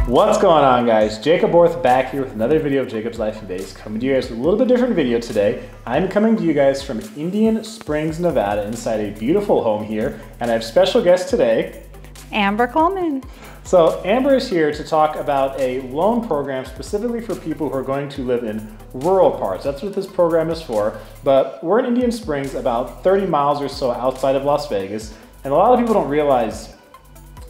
What's going on, guys? Jacoborth back here with another video of Jacob's Life in Vegas, coming to you guys with a little bit different video today. I'm coming to you guys from Indian Springs, Nevada, inside a beautiful home here, and I have special guest today, Amber Coleman. So Amber is here to talk about a loan program specifically for people who are going to live in rural parts. That's what this program is for. But we're in Indian Springs, about 30 miles or so outside of Las Vegas, and a lot of people don't realize,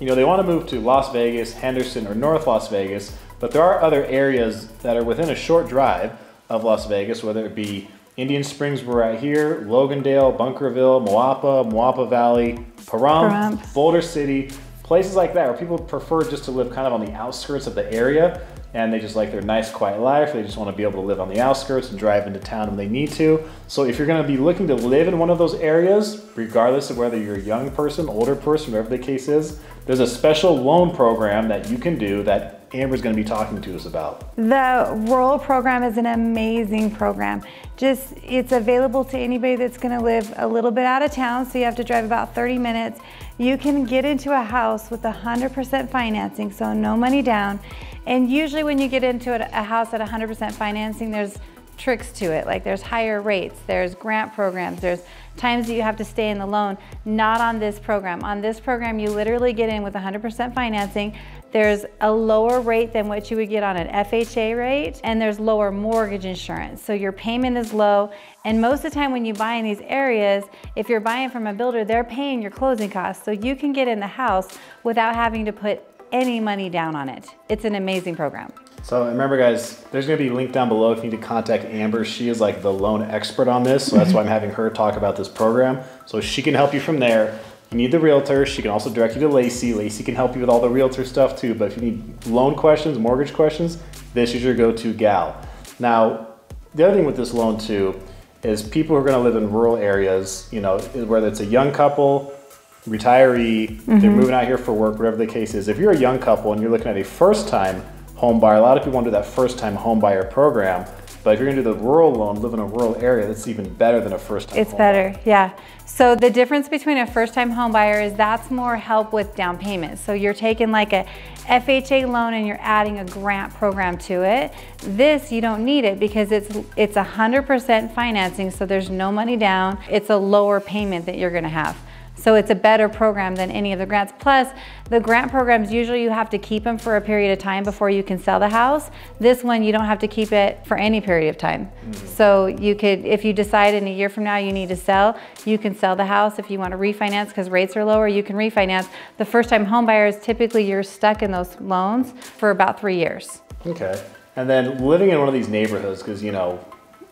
you know, they want to move to Las Vegas, Henderson, or North Las Vegas, but there are other areas that are within a short drive of Las Vegas, whether it be Indian Springs, we're right here, Logandale, Bunkerville, Moapa Valley, Pahrump, Boulder City, places like that where people prefer just to live kind of on the outskirts of the area, and they just like their nice quiet life. They just want to be able to live on the outskirts and drive into town when they need to. So if you're going to be looking to live in one of those areas, regardless of whether you're a young person, older person, whatever the case is, there's a special loan program that you can do that Amber's going to be talking to us about. The rural program is an amazing program. It's available to anybody that's going to live a little bit out of town, so you have to drive about 30 minutes. You can get into a house with 100% financing, so no money down. And usually when you get into a house at 100% financing, there's tricks to it. Like there's higher rates, there's grant programs, there's times that you have to stay in the loan. Not on this program. On this program, you literally get in with 100% financing. There's a lower rate than what you would get on an FHA rate, and there's lower mortgage insurance. So your payment is low. And most of the time when you buy in these areas, if you're buying from a builder, they're paying your closing costs. So you can get in the house without having to put any money down on it. It's an amazing program. So remember, guys, there's going to be a link down below if you need to contact Amber. She is like the loan expert on this, so that's why I'm having her talk about this program. So she can help you from there. You need the realtor. She can also direct you to Lacey. Lacey can help you with all the realtor stuff too, but if you need loan questions, mortgage questions, this is your go-to gal. Now, the other thing with this loan too is people who are going to live in rural areas, you know, whether it's a young couple, retiree, they're moving out here for work, whatever the case is. If you're a young couple and you're looking at a first-time home buyer, a lot of people want to do that first-time home buyer program, but if you're going to do the rural loan, live in a rural area, that's even better than a first-time home buyer. It's better, yeah. So the difference between a first-time home buyer is that's more help with down payment. So you're taking like a FHA loan and you're adding a grant program to it. This, you don't need it because it's 100% financing, so there's no money down. It's a lower payment that you're going to have. So it's a better program than any of the grants. Plus, the grant programs, usually you have to keep them for a period of time before you can sell the house. This one, you don't have to keep it for any period of time. So you could, if you decide in a year from now you need to sell, you can sell the house. If you want to refinance because rates are lower, you can refinance. The first-time home buyers, typically you're stuck in those loans for about 3 years. Okay. And then living in one of these neighborhoods, because, you know,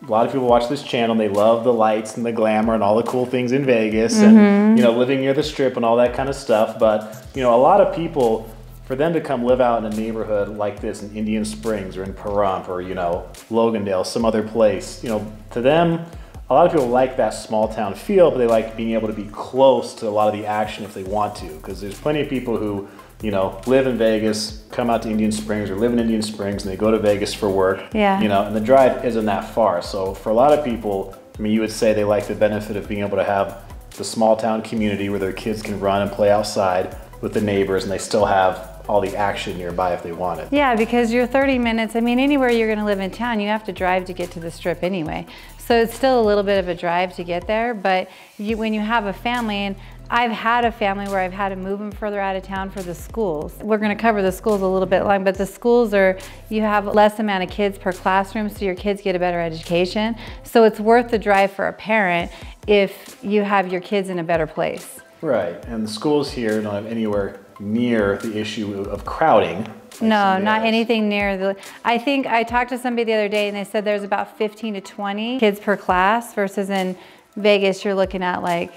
a lot of people watch this channel and they love the lights and the glamour and all the cool things in Vegas and, you know, living near the strip and all that kind of stuff. But, you know, a lot of people, for them to come live out in a neighborhood like this in Indian Springs or in Pahrump or, you know, Logandale, some other place, you know, to them, a lot of people like that small town feel, but they like being able to be close to a lot of the action if they want to. Because there's plenty of people who, you know, live in Vegas, come out to Indian Springs or live in Indian Springs and they go to Vegas for work, you know, and the drive isn't that far. So for a lot of people, I mean, you would say they like the benefit of being able to have the small town community where their kids can run and play outside with the neighbors and they still have all the action nearby if they want it. Yeah, because you're 30 minutes, I mean, anywhere you're going to live in town, you have to drive to get to the strip anyway. So it's still a little bit of a drive to get there, but when you have a family, and I've had a family where I've had to move them further out of town for the schools. We're going to cover the schools a little bit long, but the schools are, you have less amount of kids per classroom, so your kids get a better education. So it's worth the drive for a parent if you have your kids in a better place. Right, and the schools here don't have anywhere near the issue of crowding. No, not anything near the, I think I talked to somebody the other day and they said there's about 15 to 20 kids per class versus in Vegas you're looking at like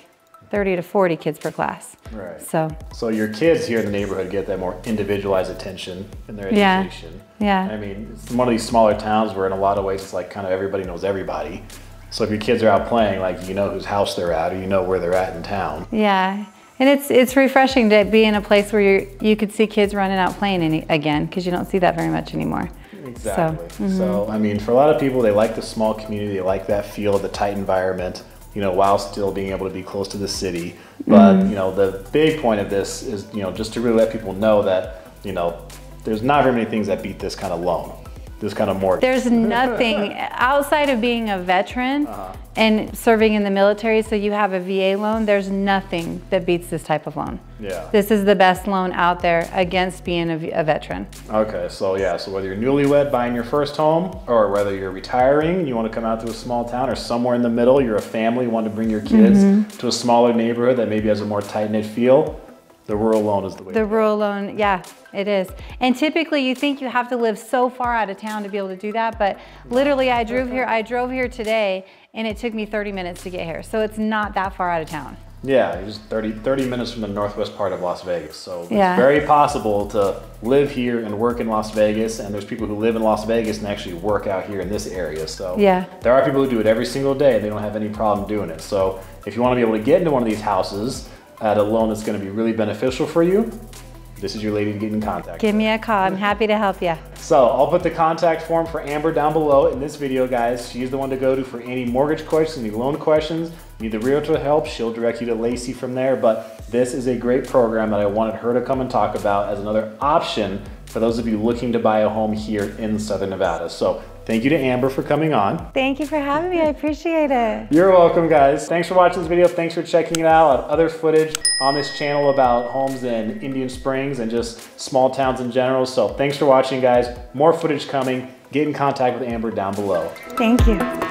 30 to 40 kids per class. Right. So your kids here in the neighborhood get that more individualized attention in their education. Yeah. I mean, it's one of these smaller towns where in a lot of ways it's like kind of everybody knows everybody. So if your kids are out playing, like you know whose house they're at or you know where they're at in town. Yeah. And it's refreshing to be in a place where you could see kids running out playing again, because you don't see that very much anymore. Exactly. So, I mean, for a lot of people, they like the small community, they like that feel of the tight environment. you know, while still being able to be close to the city. But, you know, the big point of this is, you know, just to really let people know that, you know, there's not very many things that beat this kind of loan, this kind of mortgage. There's nothing outside of being a veteran and serving in the military, so you have a VA loan, there's nothing that beats this type of loan. Yeah. This is the best loan out there against being a veteran. Okay, so yeah, so whether you're newlywed buying your first home, or whether you're retiring, you want to come out to a small town, or somewhere in the middle, you're a family, want to bring your kids to a smaller neighborhood that maybe has a more tight-knit feel, the rural loan is the way. The rural loan, yeah, it is. And typically you think you have to live so far out of town to be able to do that, but literally I drove here today and it took me 30 minutes to get here. So it's not that far out of town. Yeah, you're just 30 minutes from the northwest part of Las Vegas. So Yeah. it's very possible to live here and work in Las Vegas, and there's people who live in Las Vegas and actually work out here in this area. So Yeah. there are people who do it every single day and they don't have any problem doing it. So if you want to be able to get into one of these houses at a loan that's going to be really beneficial for you, this is your lady to get in contact. Give me a call, I'm happy to help you. So I'll put the contact form for Amber down below in this video, guys. She's the one to go to for any mortgage questions, any loan questions. Need the realtor help, she'll direct you to Lacey from there. But this is a great program that I wanted her to come and talk about as another option for those of you looking to buy a home here in Southern Nevada. So thank you to Amber for coming on. Thank you for having me, I appreciate it. You're welcome, guys. Thanks for watching this video. Thanks for checking it out. I have other footage on this channel about homes in Indian Springs and just small towns in general. So thanks for watching, guys. More footage coming. Get in contact with Amber down below. Thank you.